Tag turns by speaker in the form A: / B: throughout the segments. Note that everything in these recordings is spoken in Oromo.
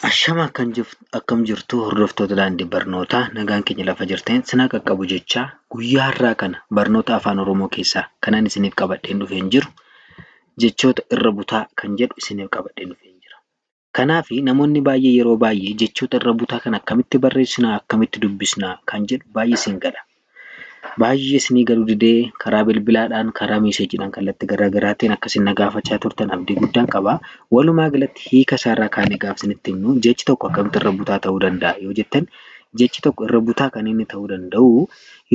A: Ashama akkam jirtu hordoftoota daandii barnootaa nagaan keenya lafa jirteen sinaa qaqqabu jechaa guyyaa har'aa kana barnoota afaan Oromoo keessaa kanan isiniif qabadheen dhufeen jiru jechoota irra butaa kan jedhu isiniif qabadheen dhufeen jira. Kanaafi namoonni baay'ee yeroo baay'ee jechoota irra butaa kana akkamitti barreessinaa akkamitti dubbisnaa kan jedhu baay'ee isin gala. Baay'ee isinii galuu didee karaa bilbilaadhaan karaa meeseejiidhaan kallattii garaagaraatiin akkasiin na gaafachaa turtan abdii guddaan qaba. Walumaa galatti hiika isaarraa kaanee gaafa isinitti himnu jechi tokko akkamitti irra butaa ta'uu danda'a yoo jettan jechi tokko irra butaa kan inni ta'uu danda'u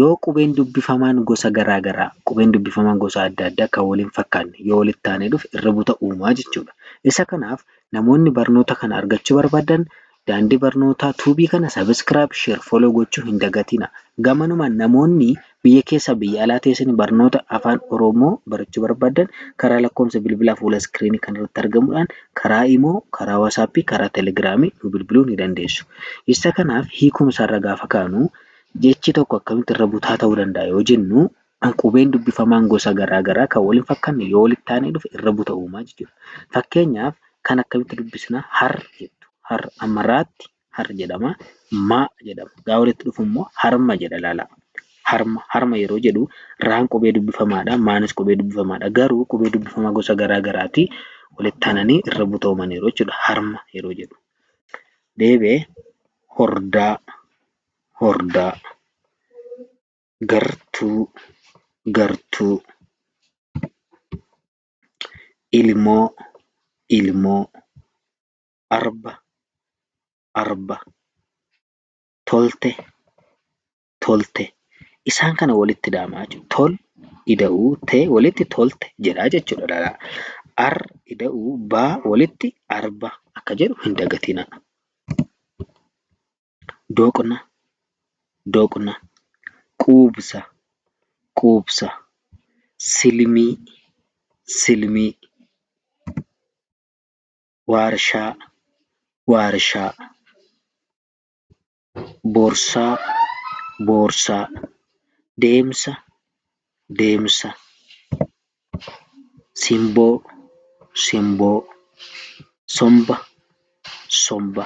A: yoo qubeen dubbifamaan gosa garaagaraa qubeen dubbifamaan gosa adda addaa kan waliin fakkaanne yoo walitti aanee dhufe irra butaa uumaa jechuudha. Isa kanaaf namoonni barnoota kana argachuu barbaadan daandii barnootaa tuubii kana sabiskiraayib sheer foloo gochuu hin dagatina. Gamanumaan namoonni biyya keessa biyya alaa teessanii barnoota afaan Oromoo barachuu barbaadan karaa lakkoofsa bilbilaa fuula iskiriinii kan irratti argamuudhaan karaa imoo, karaa waasaappii, karaa teelegiraamii nu bilbiluu ni dandeessu. Isa kanaaf hiikumsaarra gaafa kaanu jechi tokko akkamitti irra butaa ta'uu danda'a yoo jennu qubeen dubbifamaan gosa garaagaraa kan waliin fakkaanne yoo walitti aanee dhufe irra butaa uumaa jechuudha. Fakkeenyaaf kan akkamitti dubbisnaa har jettu. Har amaraatti har jedhama. Ma jedhama. Gaafa walitti dhufu immoo harma jedha laala. Harma yeroo jedhu raan qubee dubbifamaadha. Maanis qubee dubbifamaadha. Garuu qubee dubbifamaa gosa garaagaraati walitti aananii irra butaa uumaniiru jechuudha. Harma yeroo jedhu. Deebi'ee hordaa, hordaa. Gartuu, gartuu. Ilmoo, ilmoo. Arba, arba. Tolte, tolte. Isaan kana walitti hidhamaa jechuudha. Tol ida'uu tee walitti tolte jedhaa jechuudha. Ar ida'uu baa walitti arba akka jedhu hin dagatina. Doqna, doqna. Quubsa, quubsa. Silmii, silmii. Waarshaa, waarshaa. Boorsaa, boorsaa. Deemsa, deemsa. Simboo, simboo. Somba, somba.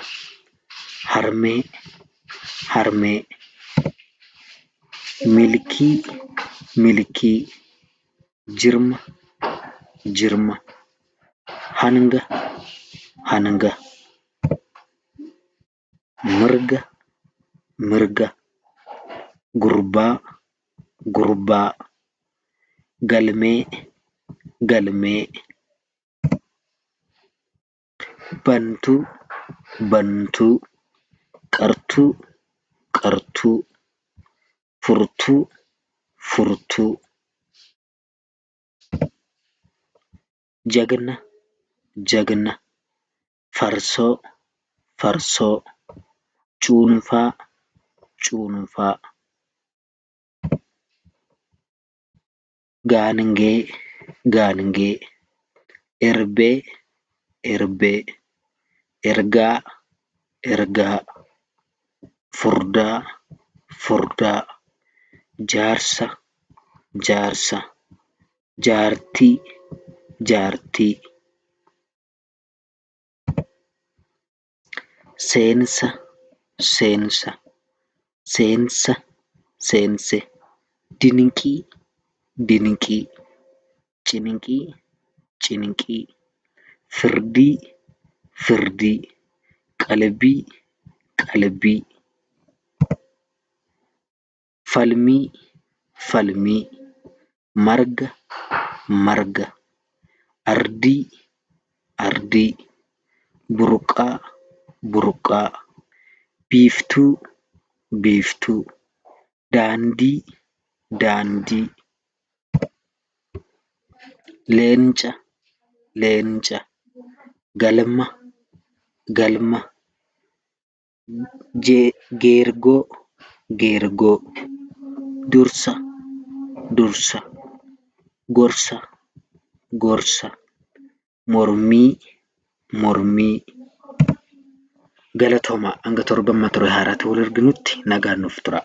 A: Harmee, harmee. Milkii, milkii. Jirma, jirma. Hanga, hanga. Mirga, mirga. Gurbaa, gurbaa. Galmee, galmee. Bantuu, bantuu. Qartuu, qartuu. Furtuu, furtuu. Jagna, jagna. Farsoo, farsoo. Cuunfaa, cuunfaa. Gaangee, gaangee. Erbee, erbee. Ergaa, ergaa. Furdaa, furdaa. Jaarsa, jaarsa. Jaartii, jaartii. Seensa, seensa. Seensa, seense. Dinqii, dinqii. Ciniqii, ciniqii. Firdii, firdii. Qalbii, qalbii. Falmii, falmii. Marga, marga. Ardii, ardii. Burqaa, burqaa. Biiftuu, biiftuu. Daandii, daandii. Leenca, leenca. Galma, galma. Geergoo, geergoo. Dursa, dursa. Gorsa, gorsa. Mormii, mormii. Galatoomaa hanga torban mata duree haaraatti wal arginutti nagaan nuuf tura.